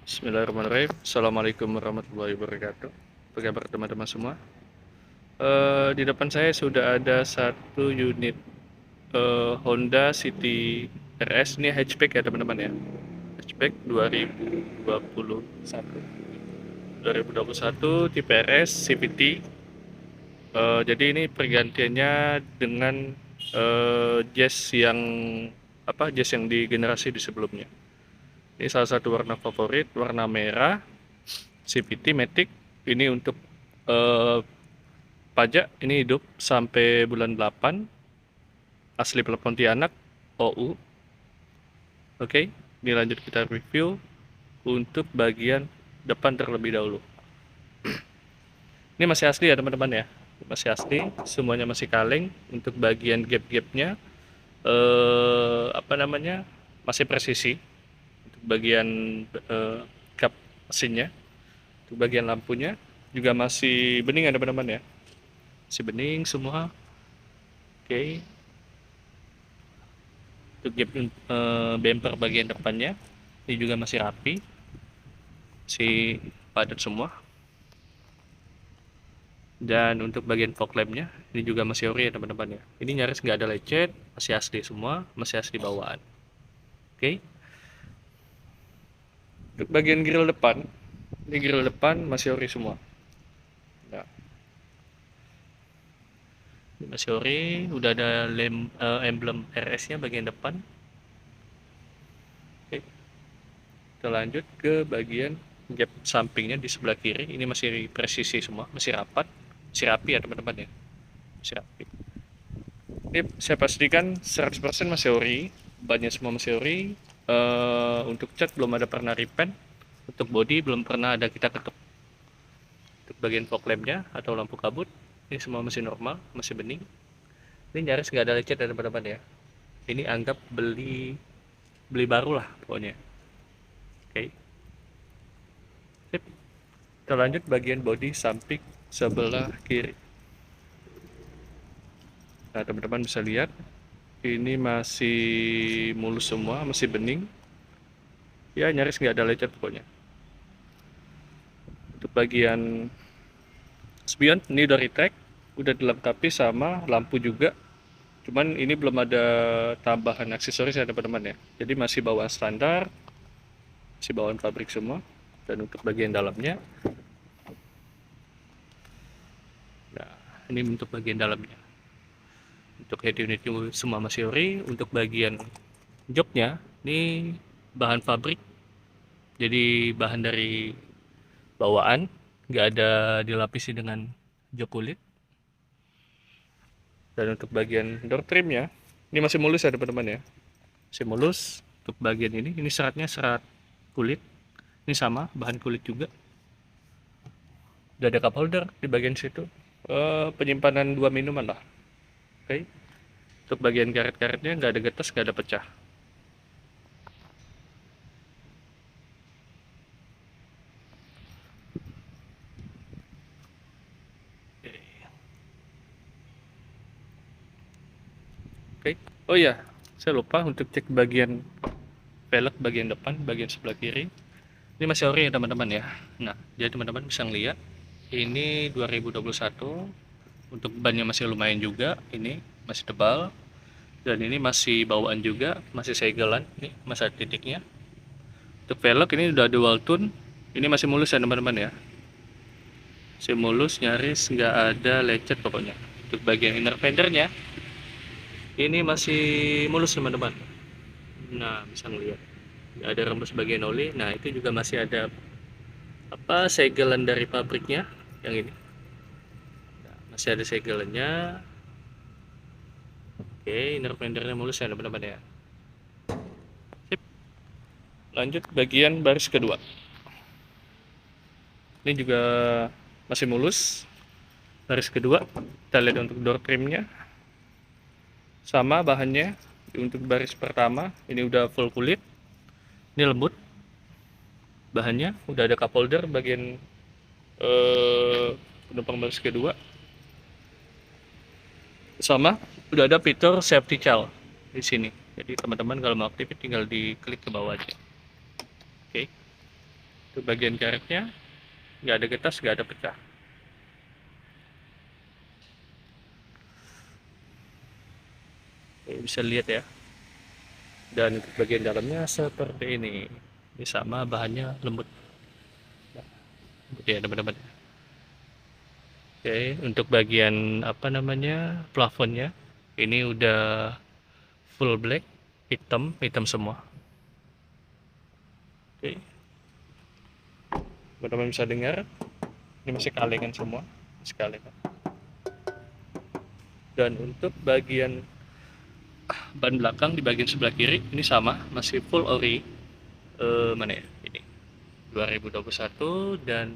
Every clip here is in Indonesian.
Bismillahirrahmanirrahim. Assalamualaikum warahmatullahi wabarakatuh. Apa kabar teman-teman semua? Di depan saya sudah ada satu unit Honda City RS. Ini hatchback ya teman-teman ya. Hatchback 2021. 2021 tipe RS CVT. Jadi ini pergantiannya dengan Jazz yang Jazz yang di generasi di sebelumnya. Ini salah satu warna favorit, warna merah. CVT Matic ini untuk eh, pajak ini hidup sampai bulan 8, asli Pontianak OU. Oke, ini lanjut kita review untuk bagian depan terlebih dahulu. Ini masih asli ya teman-teman ya, masih asli, semuanya masih kaleng. Untuk bagian gap-gapnya masih presisi. Untuk bagian kap mesinnya, untuk bagian lampunya juga masih bening ya teman-teman ya, masih bening semua. Oke, untuk gap bumper bagian depannya ini juga masih rapi, masih padat semua. Dan untuk bagian fog lampnya ini juga masih ori ya teman-teman ya, ini nyaris nggak ada lecet, masih asli semua, masih asli bawaan. Oke, untuk bagian grill depan, ini grill depan masih ori semua. Nah, ini masih ori, udah ada emblem RS nya bagian depan. Oke, kita lanjut ke bagian gap sampingnya di sebelah kiri. Ini masih presisi semua, masih rapat, masih rapi ya teman-teman ya, masih rapi. Ini saya pastikan 100% masih ori, bannya semua masih ori. Untuk cat belum ada pernah repaint, untuk body belum pernah ada kita ketuk. Untuk bagian fog lampnya atau lampu kabut ini semua masih normal, masih bening. Ini nyaris nggak ada lecet ya teman-teman ya, ini anggap beli baru lah pokoknya. Oke, sip. Kita lanjut bagian body samping sebelah kiri. Nah teman-teman bisa lihat ini masih mulus semua, masih bening ya, nyaris nggak ada lecet pokoknya. Untuk bagian spion ini udah retract, udah dilengkapi sama lampu juga, cuman ini belum ada tambahan aksesoris ya teman-teman ya, jadi masih bawaan standar, masih bawaan pabrik semua. Dan untuk bagian dalamnya, nah ini untuk bagian dalamnya, untuk head unit semua masih ori. Untuk bagian joknya ini bahan pabrik, jadi bahan dari bawaan, nggak ada dilapisi dengan jok kulit. Dan untuk bagian door trimnya ini masih mulus ya teman-teman ya, masih mulus. Untuk bagian ini seratnya serat kulit, ini sama bahan kulit juga. Udah ada cup holder di bagian situ, penyimpanan 2 minuman lah. Oke, untuk bagian karet-karetnya nggak ada getas, nggak ada pecah. Oke, oh iya, saya lupa untuk cek bagian velg bagian depan, bagian sebelah kiri. Ini masih ori ya teman-teman ya. Nah, jadi teman-teman bisa ngeliat ini 2021. Untuk bannya masih lumayan juga, ini masih tebal. Dan ini masih bawaan juga, masih segelan, ini masih ada titiknya. Untuk velg ini udah dual tone, ini masih mulus ya teman-teman ya. Masih mulus, nyaris nggak ada lecet pokoknya. Untuk bagian inner fendernya ini masih mulus teman-teman. Nah, bisa ngeliat nggak ada rembes bagian oli. Nah, itu juga masih ada segelan dari pabriknya yang ini. Nah, masih ada segelannya. Oke, inner fendernya mulus ya teman-teman ya. Sip. Lanjut bagian baris kedua, ini juga masih mulus. Baris kedua kita lihat untuk door trimnya sama bahannya. Untuk baris pertama ini udah full kulit, ini lembut bahannya, udah ada cup holder bagian penumpang baris kedua, sama udah ada fitur safety child di sini. Jadi teman-teman kalau mau aktifin tinggal diklik ke bawah aja. Oke. Untuk bagian karetnya nggak ada getas, nggak ada pecah. Oke, bisa lihat ya. Dan untuk bagian dalamnya seperti ini sama bahannya lembut. Nah, lembut ya teman-teman. Oke, untuk bagian apa namanya plafonnya ini udah full black, hitam hitam semua. Oke, teman-teman bisa dengar ini masih kalengan semua, masih kalengan. Dan untuk bagian ban belakang di bagian sebelah kiri ini sama, masih full ori. Mana ya ini 2021, dan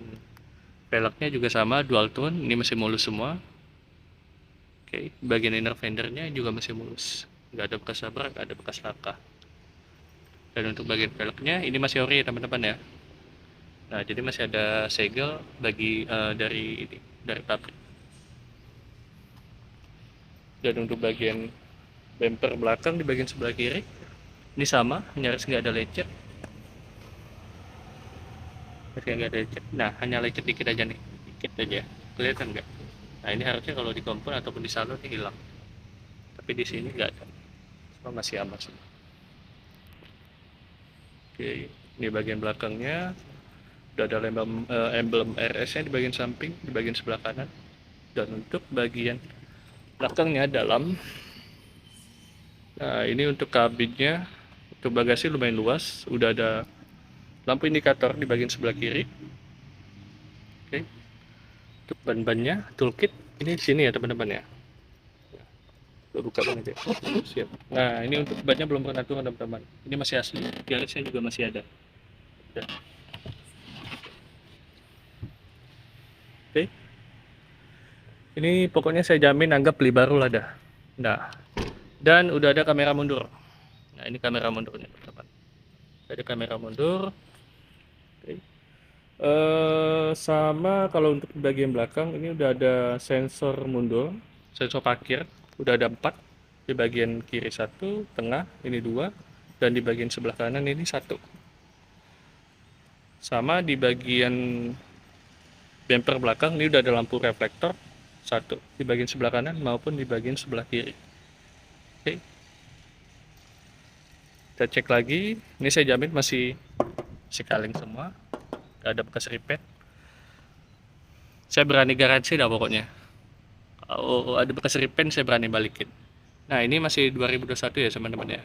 velgnya juga sama dual tone, ini masih mulus semua. Oke, bagian inner fendernya juga masih mulus, nggak ada bekas tabrak, nggak ada bekas laka. Dan untuk bagian velgnya ini masih ori ya teman-teman ya. Nah, jadi masih ada segel dari pabrik. Dan untuk bagian bumper belakang di bagian sebelah kiri ini sama, nyaris nggak ada lecet. Nggak ada lecet. Nah, hanya lecet dikit aja nih, dikit aja. Kelihatan nggak? Nah, ini harusnya kalau di kompon ataupun di salon ini hilang. Tapi di sini nggak ada. Semua masih aman semua. Oke, ini bagian belakangnya udah ada emblem RS-nya di bagian samping, di bagian sebelah kanan. Dan untuk bagian belakangnya dalam, nah ini untuk kabinnya, untuk bagasi lumayan luas, udah ada lampu indikator di bagian sebelah kiri. Oke, untuk ban-bannya toolkit ini di sini ya teman-teman ya. Buka banget ya. Siap. Nah, ini untuk bannya belum pernah turun teman-teman. Ini masih asli, garisnya juga masih ada. Ya. Oke. Ini pokoknya saya jamin anggap beli baru lah dah. Nah, dan udah ada kamera mundur. Nah, ini kamera mundurnya teman-teman. Ada kamera mundur. Oke. Sama kalau untuk bagian belakang ini udah ada sensor mundur, sensor parkir. Udah ada 4, di bagian kiri 1, tengah ini 2, dan di bagian sebelah kanan ini 1. Sama di bagian bumper belakang ini udah ada lampu reflektor 1 di bagian sebelah kanan maupun di bagian sebelah kiri. Oke, kita cek lagi. Ini saya jamin masih kaleng semua, gak ada bekas repaint. Saya berani garansi dah pokoknya. Kalau ada bekas repaint saya berani balikin. Nah, ini masih 2021 ya teman-teman ya.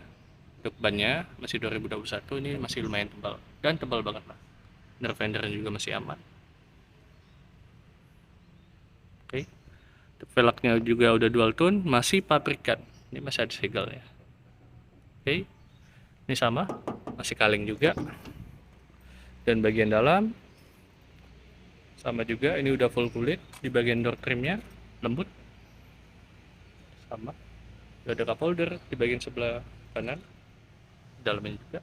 Untuk bannya masih 2021, ini masih lumayan tebal dan tebal banget lah. Inner fendernya juga masih aman. Oke. Untuk velgnya juga udah dual tone, masih pabrikan. Ini masih ada segel ya. Oke. Ini sama, masih kaleng juga. Dan bagian dalam sama juga, ini udah full kulit. Di bagian door trimnya lembut. Sama. Udah ada cup holder di bagian sebelah kanan. Dalamnya juga.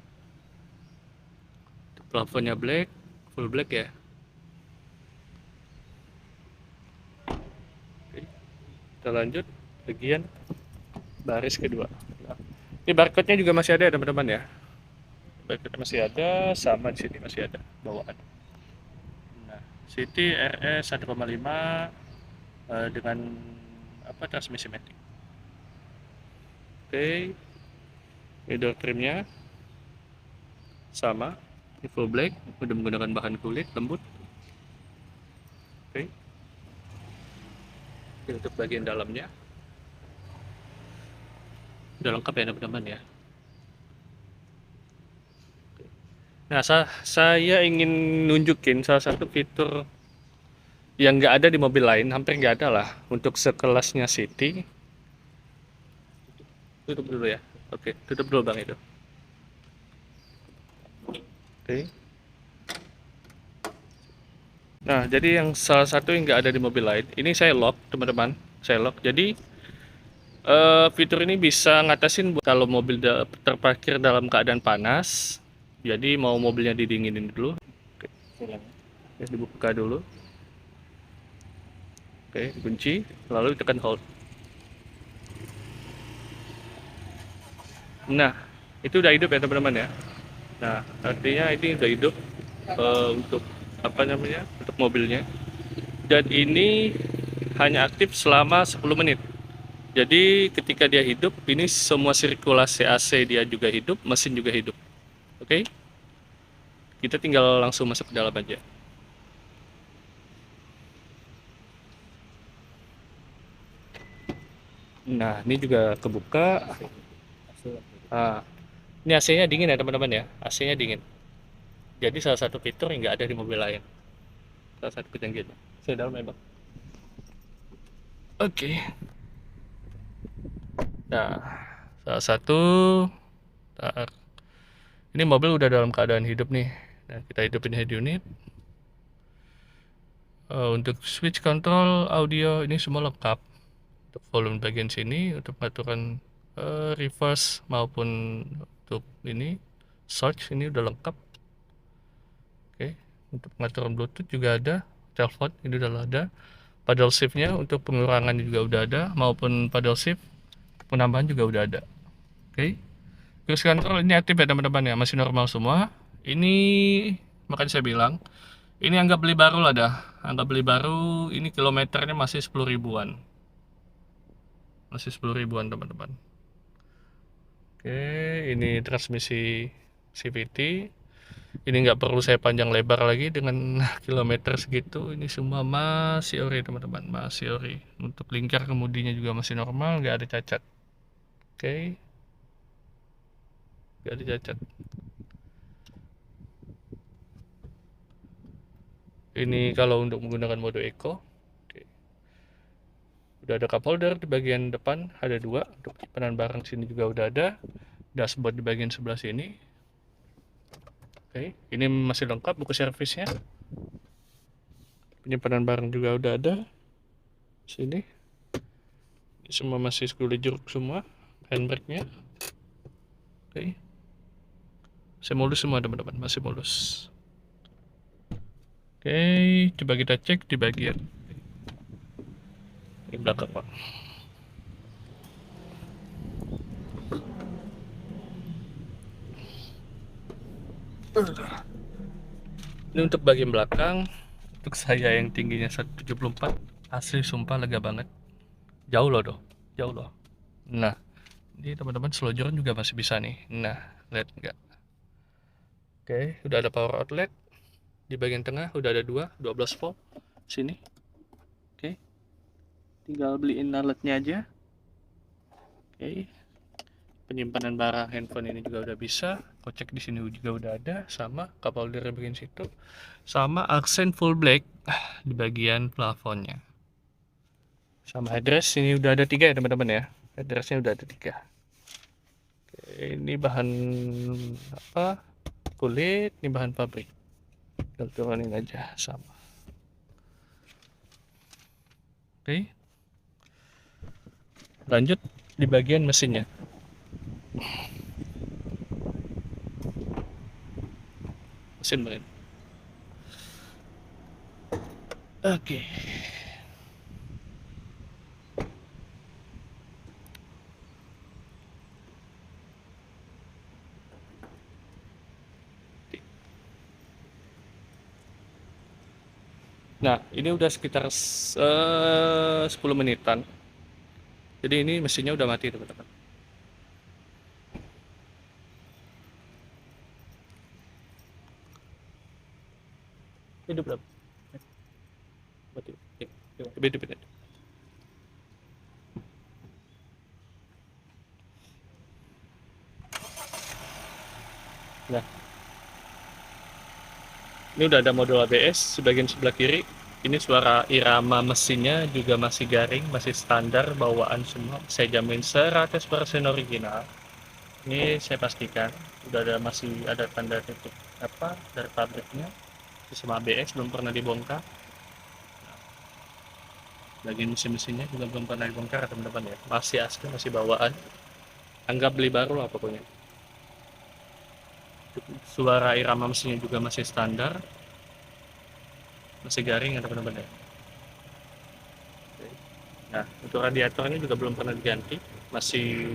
Plafonnya black, full black ya. Oke. Kita lanjut bagian baris kedua. Nah, ini barcode-nya juga masih ada ya teman-teman ya. Barcode masih ada, sama di sini masih ada bawaan. Nah, City RS 1,5 dengan apa, transmisi matic. Oke. Ini door trimnya sama, ini full black, udah menggunakan bahan kulit lembut. Oke. Ini untuk bagian dalamnya udah lengkap ya teman-teman ya. Nah, saya ingin nunjukin salah satu fitur yang nggak ada di mobil lain, hampir nggak ada lah, untuk sekelasnya City. Tutup dulu ya. Oke, tutup dulu bang itu. Oke. Nah, jadi yang salah satu yang nggak ada di mobil lain, ini saya lock teman-teman, saya lock. Jadi fitur ini bisa ngatasin kalau mobil terparkir dalam keadaan panas. Jadi mau mobilnya didinginin dulu. Oke, ya, dibuka dulu. Oke, kunci, lalu tekan hold. Nah, itu udah hidup ya teman-teman ya. Nah, artinya ini udah hidup. untuk apa namanya, untuk mobilnya. Dan ini hanya aktif selama 10 menit. Jadi ketika dia hidup, ini semua sirkulasi AC dia juga hidup, mesin juga hidup. Oke, kita tinggal langsung masuk ke dalam aja. Nah, ini juga kebuka. Nah, ini AC-nya dingin ya teman-teman ya, AC-nya dingin. Jadi salah satu fitur yang nggak ada di mobil lain. Salah satu kecanggihan. Saya dalam ya bang. Oke. Nah, salah satu. Nah, ini mobil udah dalam keadaan hidup nih. Nah, kita hidupin head unit. Untuk switch control audio ini semua lengkap. Untuk volume bagian sini, untuk pengaturan reverse maupun untuk ini search ini udah lengkap. Oke, untuk pengaturan Bluetooth juga ada, telepon ini udah ada. Paddle shiftnya untuk pengurangan juga udah ada, maupun paddle shift penambahan juga udah ada. Oke, cruise control ini aktif ya teman-teman ya, masih normal semua. Ini makanya saya bilang ini anggap beli baru lah dah, anggap beli baru. Ini kilometernya masih 10 ribuan, masih 10 ribuan teman-teman. Oke, ini transmisi CVT. Ini nggak perlu saya panjang lebar lagi dengan kilometer segitu. Ini semua masih ori teman-teman, masih ori. Untuk lingkar kemudinya juga masih normal, nggak ada cacat. Oke, nggak ada cacat. Ini kalau untuk menggunakan mode eco. Oke. Udah ada cup holder di bagian depan, ada dua. Untuk penyimpanan barang sini juga udah ada. Dashboard di bagian sebelah sini. Oke, ini masih lengkap buku servisnya. Penyimpanan barang juga udah ada. Sini. Ini semua masih screw jeruk semua. Handbrake-nya. Oke. Masih mulus semua teman-teman, masih mulus. Oke, coba kita cek di bagian di belakang pak. Ini untuk bagian belakang, untuk saya yang tingginya 174, asli sumpah lega banget. Jauh loh doh, jauh loh. Nah, ini teman-teman selonjoran juga masih bisa nih. Nah, lihat nggak? Oke, udah ada power outlet di bagian tengah, udah ada 12 volt sini. Oke, tinggal beliin outletnya aja. Oke, penyimpanan barang handphone ini juga udah bisa. Kocek di sini juga udah ada, sama cup holder di bagian situ, sama aksen full black di bagian plafonnya. Sama address ini udah ada 3 ya teman-teman ya. Addressnya udah ada 3. Oke, ini bahan apa? Kulit, ini bahan pabrik. Tinggal turunin aja sama. Oke. Lanjut di bagian mesinnya. Mesin main. Oke. Nah, ini udah sekitar 10 menitan. Jadi ini mesinnya udah mati teman-teman. Hidup belum? Mati. Hidup. Nah, ini udah ada modul ABS sebagian sebelah kiri. Ini suara irama mesinnya juga masih garing, masih standar bawaan semua. Saya jamin 100% original. Ini saya pastikan udah ada, masih ada tanda titik apa dari pabriknya. Sistem ABS belum pernah dibongkar. Bagian mesin-mesinnya juga belum pernah dibongkar teman-teman ya. Masih asli, masih bawaan. Anggap beli baru lah pokoknya. Suara irama mesinnya juga masih standar, masih garing ya teman-teman ya. Nah, untuk radiatornya juga belum pernah diganti, masih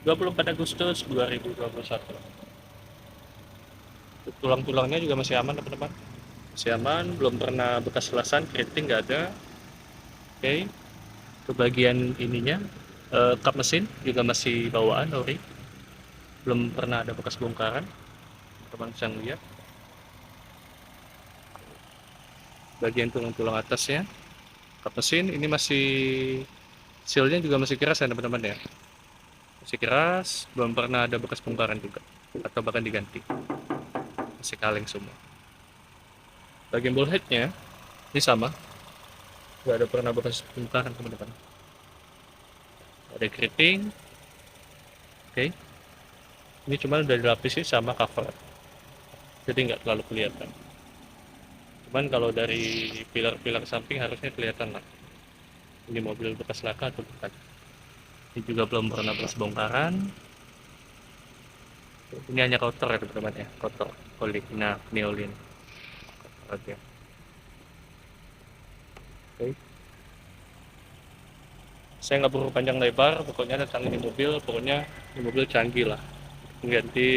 24 Agustus 2021. tulang-tulangnya juga masih aman teman-teman, masih aman, belum pernah bekas lasan keriting, nggak ada. Oke, ke bagian ininya, kap mesin juga masih bawaan ori, belum pernah ada bekas bongkaran. Teman bisa lihat bagian tulang-tulang atasnya, kap mesin ini masih sealnya juga masih keras ya teman-teman ya, masih keras, belum pernah ada bekas bongkaran juga atau bahkan diganti, masih kaleng semua. Bagian ballheadnya ini sama, nggak ada pernah bekas bongkaran teman-teman, ada keriting. Oke, ini cuma udah dilapisi sama cover, jadi nggak terlalu kelihatan. Cuman kalau dari pilar-pilar samping harusnya kelihatan lah, ini mobil bekas laka atau bukan. Ini juga belum pernah bekas bongkaran. Ini hanya kotor ya teman-teman ya, kotor oli. Nah, ini oli. Oke. Oke. Saya nggak perlu panjang lebar, pokoknya tentang ini mobil, pokoknya ini mobil canggih lah, mengganti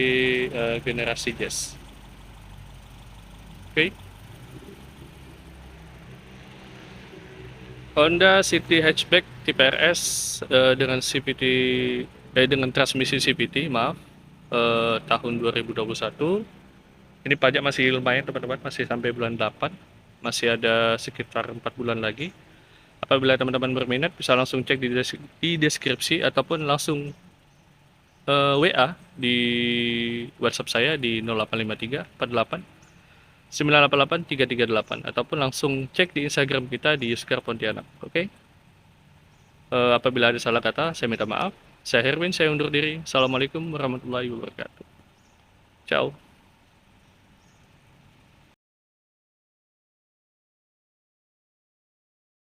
generasi Jazz. Oke. Honda City Hatchback tipe RS dengan CVT dengan transmisi CVT, maaf, tahun 2021. Ini pajak masih lumayan teman-teman, masih sampai bulan 8, masih ada sekitar 4 bulan lagi. Apabila teman-teman berminat bisa langsung cek di deskripsi ataupun langsung WA di WhatsApp saya di 0853 48 988 338 ataupun langsung cek di Instagram kita di Yuskar Pontianak. Oke. Apabila ada salah kata, saya minta maaf. Saya Herwin, saya undur diri. Assalamualaikum warahmatullahi wabarakatuh. Ciao.